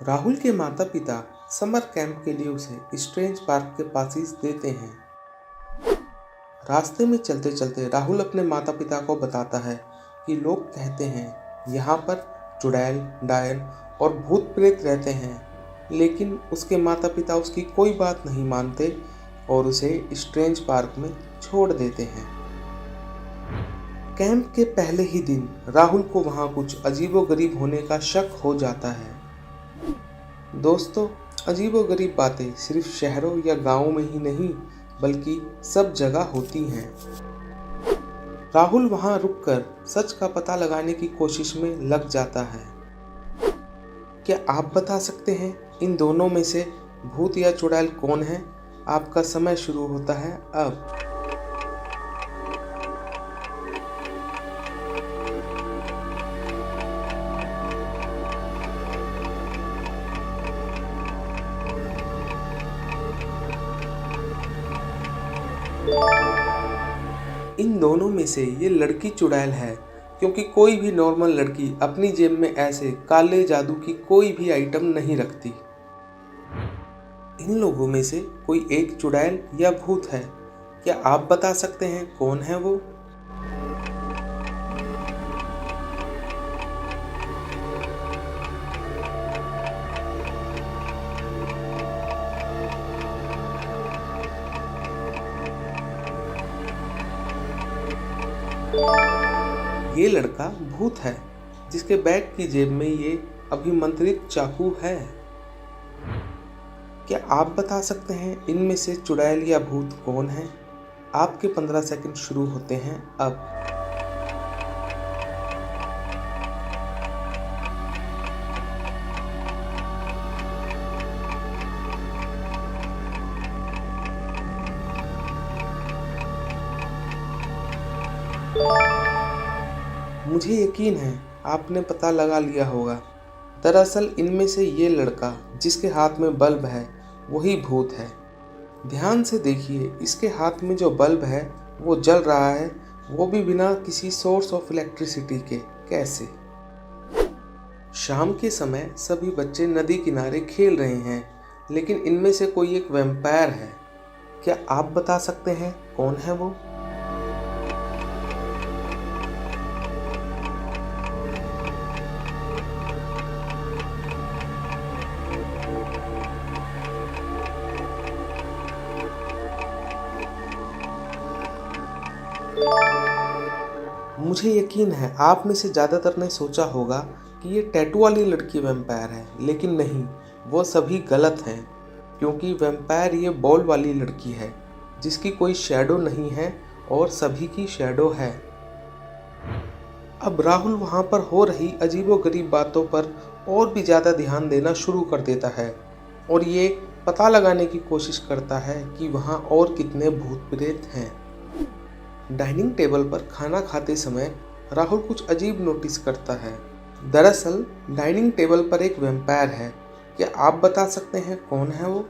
राहुल के माता पिता समर कैंप के लिए उसे स्ट्रेंज पार्क के पासिस देते हैं। रास्ते में चलते चलते राहुल अपने माता पिता को बताता है कि लोग कहते हैं यहाँ पर चुड़ैल, डायन और भूत प्रेत रहते हैं, लेकिन उसके माता पिता उसकी कोई बात नहीं मानते और उसे स्ट्रेंज पार्क में छोड़ देते हैं। कैंप के पहले ही दिन राहुल को वहाँ कुछ अजीबोगरीब होने का शक हो जाता है। दोस्तों, अजीबोगरीब बातें सिर्फ शहरों या गांवों में ही नहीं बल्कि सब जगह होती हैं। राहुल वहां रुककर सच का पता लगाने की कोशिश में लग जाता है। क्या आप बता सकते हैं इन दोनों में से भूत या चुड़ैल कौन है? आपका समय शुरू होता है अब। इन दोनों में से ये लड़की चुड़ैल है, क्योंकि कोई भी नॉर्मल लड़की अपनी जेब में ऐसे काले जादू की कोई भी आइटम नहीं रखती। इन लोगों में से कोई एक चुड़ैल या भूत है। क्या आप बता सकते हैं कौन है वो? ये लड़का भूत है जिसके बैग की जेब में ये अभिमंत्रित चाकू है। क्या आप बता सकते हैं इनमें से चुड़ैल या भूत कौन है? आपके 15 सेकंड शुरू होते हैं अब। मुझे यकीन है आपने पता लगा लिया होगा। दरअसल इनमें से ये लड़का जिसके हाथ में बल्ब है वही भूत है। ध्यान से देखिए, इसके हाथ में जो बल्ब है वो जल रहा है, वो भी बिना किसी सोर्स ऑफ इलेक्ट्रिसिटी के। कैसे? शाम के समय सभी बच्चे नदी किनारे खेल रहे हैं, लेकिन इनमें से कोई एक वैम्पायर है। क्या आप बता सकते हैं कौन है वो? मुझे यकीन है आप में से ज़्यादातर ने सोचा होगा कि ये टैटू वाली लड़की वैम्पायर है, लेकिन नहीं, वो सभी गलत हैं। क्योंकि वैम्पायर ये बॉल वाली लड़की है जिसकी कोई शैडो नहीं है और सभी की शैडो है। अब राहुल वहाँ पर हो रही अजीबोगरीब बातों पर और भी ज़्यादा ध्यान देना शुरू कर देता है और ये पता लगाने की कोशिश करता है कि वहाँ और कितने भूत प्रेत हैं। डाइनिंग टेबल पर खाना खाते समय राहुल कुछ अजीब नोटिस करता है। दरअसल डाइनिंग टेबल पर एक वैम्पायर है। क्या आप बता सकते हैं कौन है वो?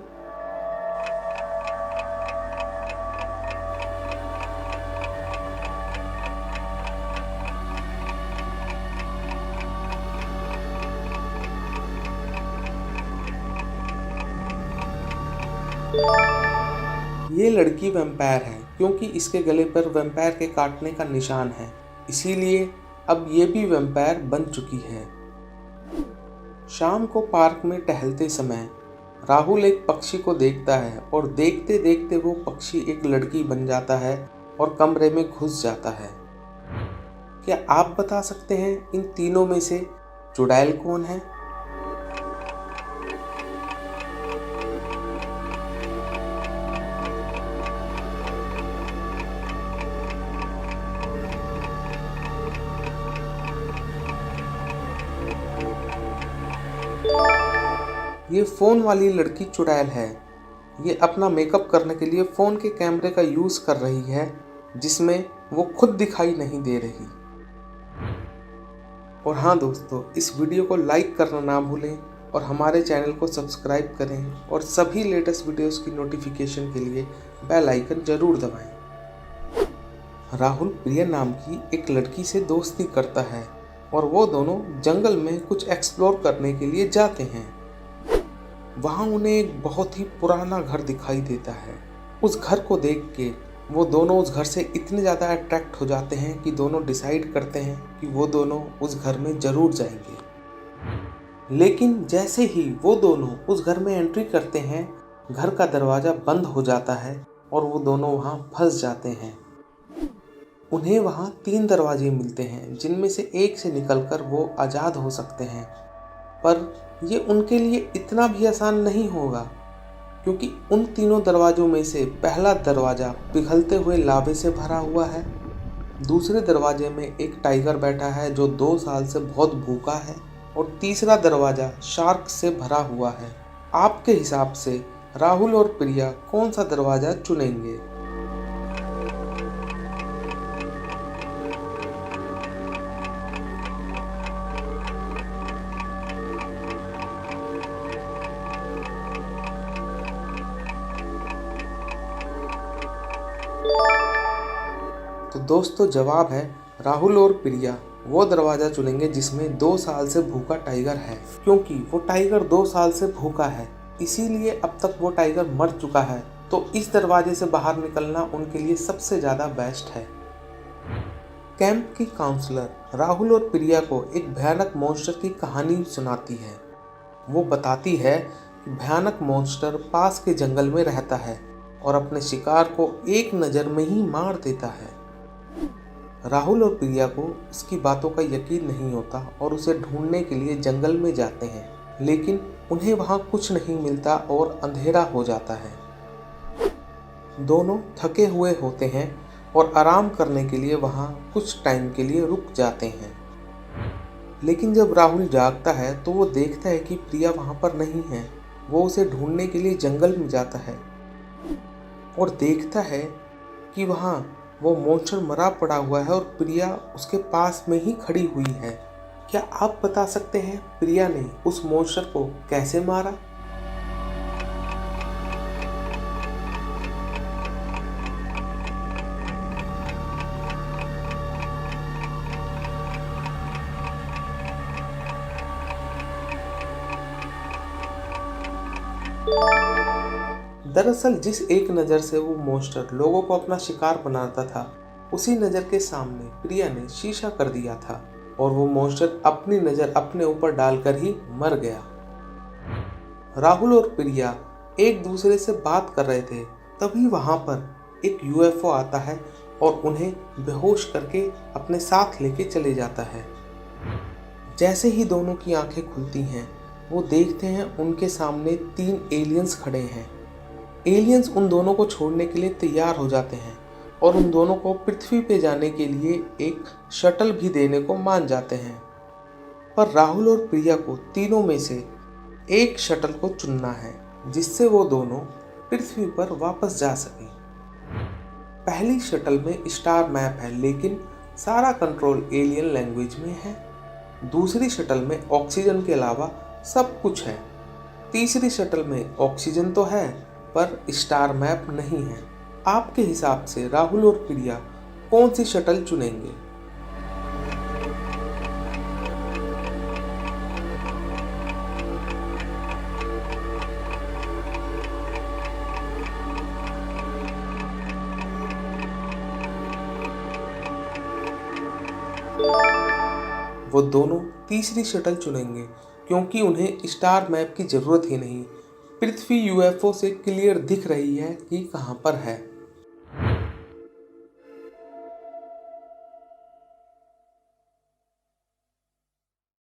ये लड़की वैम्पायर है क्योंकि इसके गले पर वैम्पायर के काटने का निशान है, इसीलिए अब ये भी वैम्पायर बन चुकी है। शाम को पार्क में टहलते समय राहुल एक पक्षी को देखता है और देखते देखते वो पक्षी एक लड़की बन जाता है और कमरे में घुस जाता है। क्या आप बता सकते हैं इन तीनों में से चुड़ैल कौन है? ये फ़ोन वाली लड़की चुड़ैल है। ये अपना मेकअप करने के लिए फ़ोन के कैमरे का यूज़ कर रही है, जिसमें वो खुद दिखाई नहीं दे रही। और हाँ दोस्तों, इस वीडियो को लाइक करना ना भूलें और हमारे चैनल को सब्सक्राइब करें और सभी लेटेस्ट वीडियोस की नोटिफिकेशन के लिए बेल आइकन ज़रूर दबाएं। राहुल प्रिया नाम की एक लड़की से दोस्ती करता है और वो दोनों जंगल में कुछ एक्सप्लोर करने के लिए जाते हैं। वहाँ उन्हें एक बहुत ही पुराना घर दिखाई देता है। उस घर को देख के वो दोनों उस घर से इतने ज़्यादा अट्रैक्ट हो जाते हैं कि दोनों डिसाइड करते हैं कि वो दोनों उस घर में ज़रूर जाएंगे। लेकिन जैसे ही वो दोनों उस घर में एंट्री करते हैं, घर का दरवाज़ा बंद हो जाता है और वो दोनों वहाँ फंस जाते हैं। उन्हें वहाँ 3 दरवाजे मिलते हैं, जिनमें से एक से निकलकर वो आज़ाद हो सकते हैं। पर ये उनके लिए इतना भी आसान नहीं होगा, क्योंकि उन तीनों दरवाज़ों में से पहला दरवाज़ा पिघलते हुए लावे से भरा हुआ है, दूसरे दरवाजे में एक टाइगर बैठा है जो 2 साल से बहुत भूखा है, और तीसरा दरवाज़ा शार्क से भरा हुआ है। आपके हिसाब से राहुल और प्रिया कौन सा दरवाज़ा चुनेंगे? तो दोस्तों, जवाब है राहुल और प्रिया वो दरवाज़ा चुनेंगे जिसमें 2 साल से भूखा टाइगर है, क्योंकि वो टाइगर 2 साल से भूखा है, इसीलिए अब तक वो टाइगर मर चुका है। तो इस दरवाजे से बाहर निकलना उनके लिए सबसे ज़्यादा बेस्ट है। कैंप की काउंसलर राहुल और प्रिया को एक भयानक मॉन्स्टर की कहानी सुनाती है। वो बताती है कि भयानक मॉन्स्टर पास के जंगल में रहता है और अपने शिकार को एक नज़र में ही मार देता है। राहुल और प्रिया को उसकी बातों का यकीन नहीं होता और उसे ढूंढने के लिए जंगल में जाते हैं, लेकिन उन्हें वहाँ कुछ नहीं मिलता और अंधेरा हो जाता है। दोनों थके हुए होते हैं और आराम करने के लिए वहाँ कुछ टाइम के लिए रुक जाते हैं। लेकिन जब राहुल जागता है तो वो देखता है कि प्रिया वहाँ पर नहीं है। वो उसे ढूंढने के लिए जंगल में जाता है और देखता है कि वहाँ वो मॉन्स्टर मरा पड़ा हुआ है और प्रिया उसके पास में ही खड़ी हुई है। क्या आप बता सकते हैं प्रिया ने उस मॉन्स्टर को कैसे मारा? दरअसल जिस एक नज़र से वो मॉन्स्टर लोगों को अपना शिकार बनाता था, उसी नज़र के सामने प्रिया ने शीशा कर दिया था और वो मॉन्स्टर अपनी नज़र अपने ऊपर डालकर ही मर गया। राहुल और प्रिया एक दूसरे से बात कर रहे थे, तभी वहाँ पर एक यूएफओ आता है और उन्हें बेहोश करके अपने साथ लेके चले जाता है। जैसे ही दोनों की आंखें खुलती हैं, वो देखते हैं उनके सामने 3 एलियंस खड़े हैं। एलियंस उन दोनों को छोड़ने के लिए तैयार हो जाते हैं और उन दोनों को पृथ्वी पे जाने के लिए एक शटल भी देने को मान जाते हैं। पर राहुल और प्रिया को तीनों में से एक शटल को चुनना है, जिससे वो दोनों पृथ्वी पर वापस जा सकें। पहली शटल में स्टार मैप है, लेकिन सारा कंट्रोल एलियन लैंग्वेज में है। दूसरी शटल में ऑक्सीजन के अलावा सब कुछ है। तीसरी शटल में ऑक्सीजन तो है, पर स्टार मैप नहीं है। आपके हिसाब से राहुल और प्रिया कौन सी शटल चुनेंगे? वो दोनों तीसरी शटल चुनेंगे, क्योंकि उन्हें स्टार मैप की ज़रूरत ही नहीं। पृथ्वी यूएफओ से क्लियर दिख रही है कि कहाँ पर है।